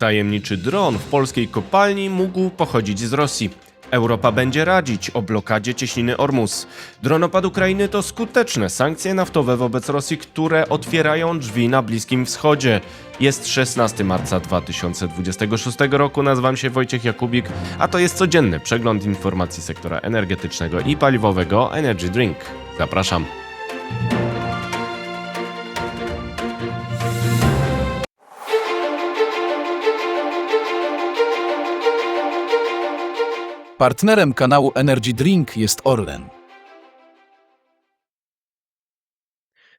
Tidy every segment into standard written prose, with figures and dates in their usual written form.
Tajemniczy dron w polskiej kopalni mógł pochodzić z Rosji. Europa będzie radzić o blokadzie cieśniny Ormus. Dronopad Ukrainy to skuteczne sankcje naftowe wobec Rosji, które otwierają drzwi na Bliskim Wschodzie. Jest 16 marca 2026 roku, nazywam się Wojciech Jakubik, a to jest codzienny przegląd informacji sektora energetycznego i paliwowego Energy Drink. Zapraszam. Partnerem kanału Energy Drink jest Orlen.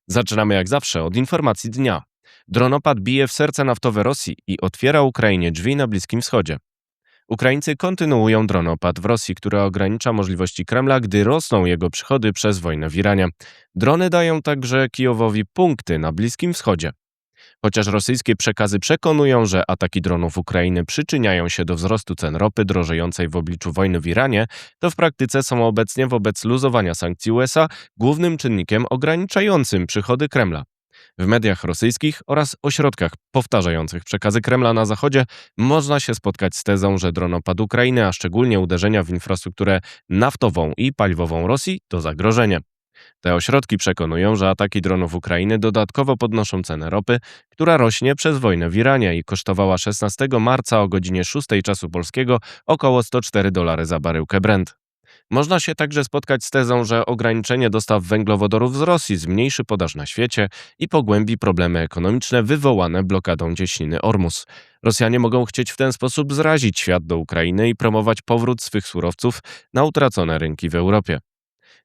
Zaczynamy jak zawsze od informacji dnia. Dronopad bije w serce naftowe Rosji i otwiera Ukrainie drzwi na Bliskim Wschodzie. Ukraińcy kontynuują dronopad w Rosji, który ogranicza możliwości Kremla, gdy rosną jego przychody przez wojnę w Iranie. Drony dają także Kijowowi punkty na Bliskim Wschodzie. Chociaż rosyjskie przekazy przekonują, że ataki dronów Ukrainy przyczyniają się do wzrostu cen ropy drożejącej w obliczu wojny w Iranie, to w praktyce są obecnie wobec luzowania sankcji USA głównym czynnikiem ograniczającym przychody Kremla. W mediach rosyjskich oraz ośrodkach powtarzających przekazy Kremla na Zachodzie można się spotkać z tezą, że dronopad Ukrainy, a szczególnie uderzenia w infrastrukturę naftową i paliwową Rosji, to zagrożenie. Te ośrodki przekonują, że ataki dronów Ukrainy dodatkowo podnoszą cenę ropy, która rośnie przez wojnę w Iranie i kosztowała 16 marca o godzinie 6 czasu polskiego około $104 za baryłkę Brent. Można się także spotkać z tezą, że ograniczenie dostaw węglowodorów z Rosji zmniejszy podaż na świecie i pogłębi problemy ekonomiczne wywołane blokadą cieśniny Ormus. Rosjanie mogą chcieć w ten sposób zrazić świat do Ukrainy i promować powrót swych surowców na utracone rynki w Europie.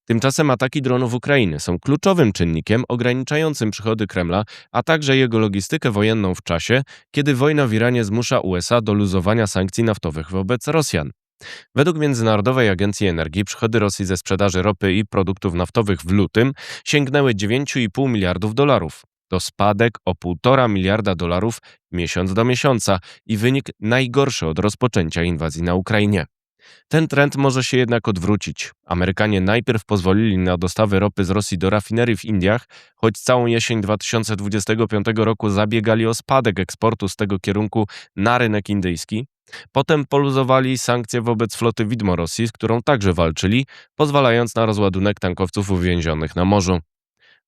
Tymczasem ataki dronów Ukrainy są kluczowym czynnikiem ograniczającym przychody Kremla, a także jego logistykę wojenną w czasie, kiedy wojna w Iranie zmusza USA do luzowania sankcji naftowych wobec Rosjan. Według Międzynarodowej Agencji Energii przychody Rosji ze sprzedaży ropy i produktów naftowych w lutym sięgnęły $9,5 miliardów. To spadek o $1,5 miliarda miesiąc do miesiąca i wynik najgorszy od rozpoczęcia inwazji na Ukrainie. Ten trend może się jednak odwrócić. Amerykanie najpierw pozwolili na dostawy ropy z Rosji do rafinerii w Indiach, choć całą jesień 2025 roku zabiegali o spadek eksportu z tego kierunku na rynek indyjski. Potem poluzowali sankcje wobec floty widmo Rosji, z którą także walczyli, pozwalając na rozładunek tankowców uwięzionych na morzu.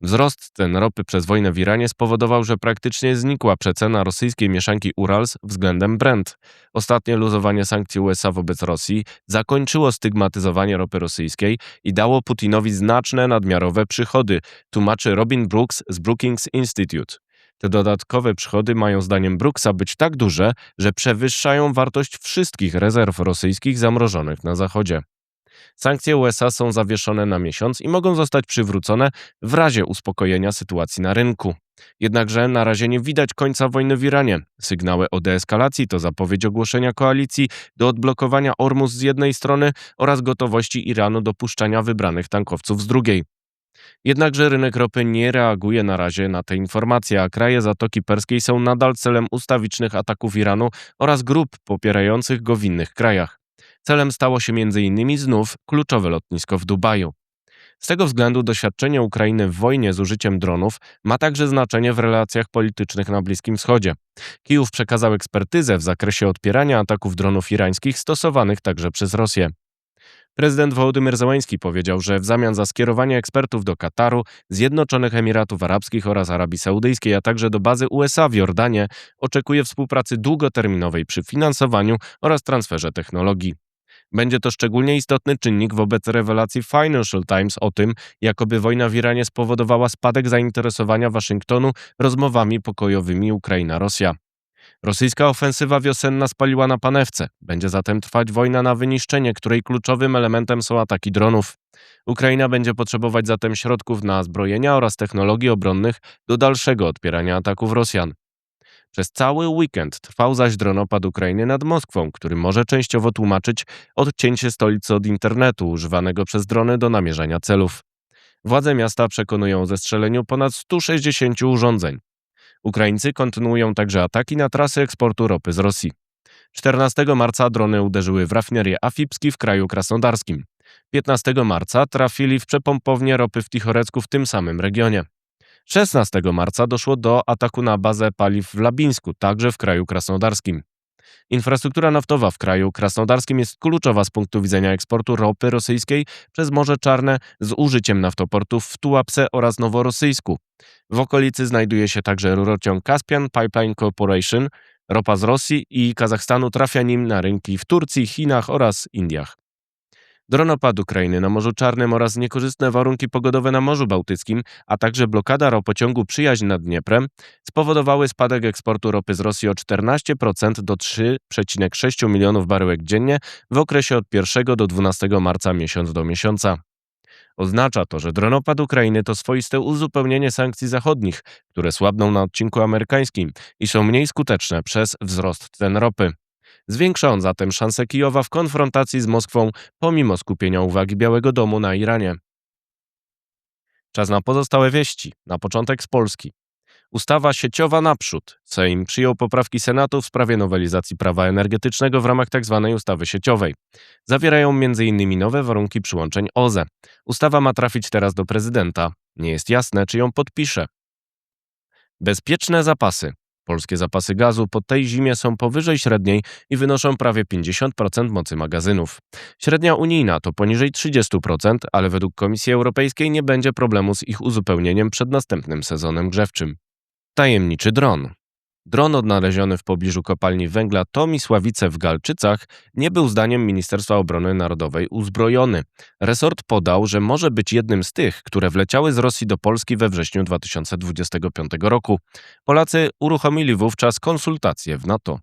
Wzrost cen ropy przez wojnę w Iranie spowodował, że praktycznie znikła przecena rosyjskiej mieszanki Urals względem Brent. Ostatnie luzowanie sankcji USA wobec Rosji zakończyło stygmatyzowanie ropy rosyjskiej i dało Putinowi znaczne nadmiarowe przychody, tłumaczy Robin Brooks z Brookings Institute. Te dodatkowe przychody mają zdaniem Brooksa być tak duże, że przewyższają wartość wszystkich rezerw rosyjskich zamrożonych na Zachodzie. Sankcje USA są zawieszone na miesiąc i mogą zostać przywrócone w razie uspokojenia sytuacji na rynku. Jednakże na razie nie widać końca wojny w Iranie. Sygnały o deeskalacji to zapowiedź ogłoszenia koalicji do odblokowania Ormus z jednej strony oraz gotowości Iranu do puszczania wybranych tankowców z drugiej. Jednakże rynek ropy nie reaguje na razie na te informacje, a kraje Zatoki Perskiej są nadal celem ustawicznych ataków Iranu oraz grup popierających go w innych krajach. Celem stało się m.in. znów kluczowe lotnisko w Dubaju. Z tego względu doświadczenie Ukrainy w wojnie z użyciem dronów ma także znaczenie w relacjach politycznych na Bliskim Wschodzie. Kijów przekazał ekspertyzę w zakresie odpierania ataków dronów irańskich stosowanych także przez Rosję. Prezydent Wołodymyr Zełenski powiedział, że w zamian za skierowanie ekspertów do Kataru, Zjednoczonych Emiratów Arabskich oraz Arabii Saudyjskiej, a także do bazy USA w Jordanie, oczekuje współpracy długoterminowej przy finansowaniu oraz transferze technologii. Będzie to szczególnie istotny czynnik wobec rewelacji Financial Times o tym, jakoby wojna w Iranie spowodowała spadek zainteresowania Waszyngtonu rozmowami pokojowymi Ukraina-Rosja. Rosyjska ofensywa wiosenna spaliła na panewce. Będzie zatem trwać wojna na wyniszczenie, której kluczowym elementem są ataki dronów. Ukraina będzie potrzebować zatem środków na zbrojenia oraz technologii obronnych do dalszego odpierania ataków Rosjan. Przez cały weekend trwał zaś dronopad Ukrainy nad Moskwą, który może częściowo tłumaczyć odcięcie stolicy od internetu używanego przez drony do namierzania celów. Władze miasta przekonują o zestrzeleniu ponad 160 urządzeń. Ukraińcy kontynuują także ataki na trasy eksportu ropy z Rosji. 14 marca drony uderzyły w rafinerię Afipski w kraju krasnodarskim. 15 marca trafili w przepompownię ropy w Tichorecku w tym samym regionie. 16 marca doszło do ataku na bazę paliw w Labińsku, także w kraju krasnodarskim. Infrastruktura naftowa w kraju krasnodarskim jest kluczowa z punktu widzenia eksportu ropy rosyjskiej przez Morze Czarne z użyciem naftoportów w Tułapse oraz Noworosyjsku. W okolicy znajduje się także rurociąg Caspian Pipeline Corporation. Ropa z Rosji i Kazachstanu trafia nim na rynki w Turcji, Chinach oraz Indiach. Dronopad Ukrainy na Morzu Czarnym oraz niekorzystne warunki pogodowe na Morzu Bałtyckim, a także blokada ropociągu Przyjaźń nad Dnieprem spowodowały spadek eksportu ropy z Rosji o 14% do 3,6 milionów baryłek dziennie w okresie od 1 do 12 marca miesiąc do miesiąca. Oznacza to, że dronopad Ukrainy to swoiste uzupełnienie sankcji zachodnich, które słabną na odcinku amerykańskim i są mniej skuteczne przez wzrost cen ropy. Zwiększa on zatem szanse Kijowa w konfrontacji z Moskwą, pomimo skupienia uwagi Białego Domu na Iranie. Czas na pozostałe wieści. Na początek z Polski. Ustawa sieciowa naprzód. Sejm przyjął poprawki Senatu w sprawie nowelizacji prawa energetycznego w ramach tzw. ustawy sieciowej. Zawierają m.in. nowe warunki przyłączeń OZE. Ustawa ma trafić teraz do prezydenta. Nie jest jasne, czy ją podpisze. Bezpieczne zapasy. Polskie zapasy gazu po tej zimie są powyżej średniej i wynoszą prawie 50% mocy magazynów. Średnia unijna to poniżej 30%, ale według Komisji Europejskiej nie będzie problemu z ich uzupełnieniem przed następnym sezonem grzewczym. Tajemniczy dron. Dron odnaleziony w pobliżu kopalni węgla Tomisławice w Galczycach nie był zdaniem Ministerstwa Obrony Narodowej uzbrojony. Resort podał, że może być jednym z tych, które wleciały z Rosji do Polski we wrześniu 2025 roku. Polacy uruchomili wówczas konsultacje w NATO.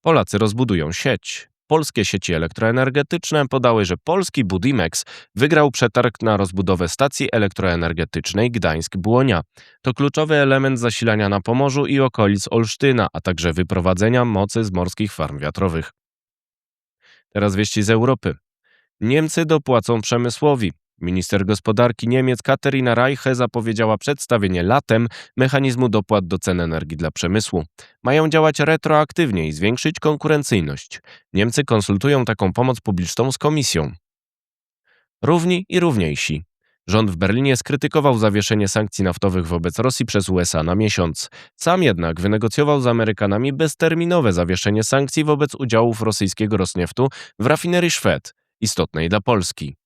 Polacy rozbudują sieć. Polskie sieci elektroenergetyczne podały, że polski Budimex wygrał przetarg na rozbudowę stacji elektroenergetycznej Gdańsk-Błonia. To kluczowy element zasilania na Pomorzu i okolic Olsztyna, a także wyprowadzenia mocy z morskich farm wiatrowych. Teraz wieści z Europy. Niemcy dopłacą przemysłowi. Minister gospodarki Niemiec Katharina Reiche zapowiedziała przedstawienie latem mechanizmu dopłat do cen energii dla przemysłu. Mają działać retroaktywnie i zwiększyć konkurencyjność. Niemcy konsultują taką pomoc publiczną z Komisją. Równi i równiejsi. Rząd w Berlinie skrytykował zawieszenie sankcji naftowych wobec Rosji przez USA na miesiąc. Sam jednak wynegocjował z Amerykanami bezterminowe zawieszenie sankcji wobec udziałów rosyjskiego Rosnieftu w rafinerii Szwed, istotnej dla Polski.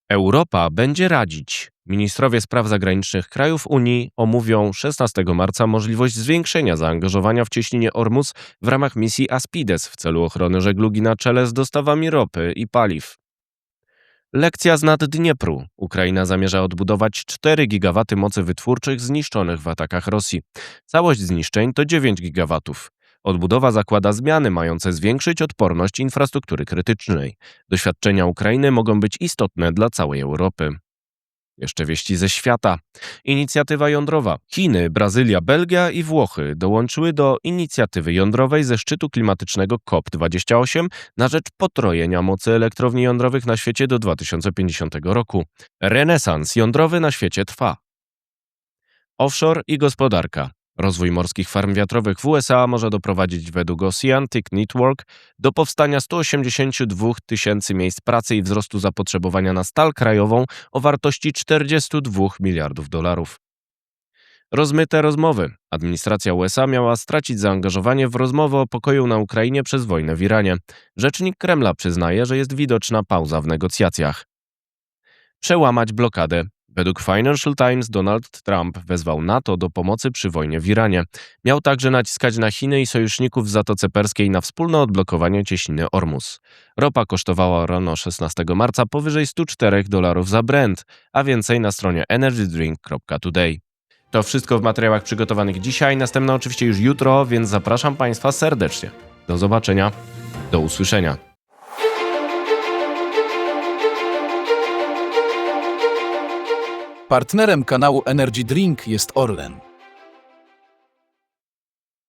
Europa będzie radzić. Ministrowie spraw zagranicznych krajów Unii omówią 16 marca możliwość zwiększenia zaangażowania w cieśninie Ormus w ramach misji Aspides w celu ochrony żeglugi na czele z dostawami ropy i paliw. Lekcja z Naddniepru. Ukraina zamierza odbudować 4 gigawaty mocy wytwórczych zniszczonych w atakach Rosji. Całość zniszczeń to 9 gigawatów. Odbudowa zakłada zmiany mające zwiększyć odporność infrastruktury krytycznej. Doświadczenia Ukrainy mogą być istotne dla całej Europy. Jeszcze wieści ze świata. Inicjatywa jądrowa. Chiny, Brazylia, Belgia i Włochy dołączyły do inicjatywy jądrowej ze szczytu klimatycznego COP28 na rzecz potrojenia mocy elektrowni jądrowych na świecie do 2050 roku. Renesans jądrowy na świecie trwa. Offshore i gospodarka. Rozwój morskich farm wiatrowych w USA może doprowadzić według Oceanic Network do powstania 182 tysięcy miejsc pracy i wzrostu zapotrzebowania na stal krajową o wartości 42 miliardów dolarów. Rozmyte rozmowy. Administracja USA miała stracić zaangażowanie w rozmowy o pokoju na Ukrainie przez wojnę w Iranie. Rzecznik Kremla przyznaje, że jest widoczna pauza w negocjacjach. Przełamać blokadę. Według Financial Times Donald Trump wezwał NATO do pomocy przy wojnie w Iranie. Miał także naciskać na Chiny i sojuszników w Zatoce Perskiej na wspólne odblokowanie cieśniny Ormus. Ropa kosztowała rano 16 marca powyżej $104 za Brent, a więcej na stronie energydrink.today. To wszystko w materiałach przygotowanych dzisiaj, następne oczywiście już jutro, więc zapraszam Państwa serdecznie. Do zobaczenia, do usłyszenia. Partnerem kanału Energy Drink jest Orlen.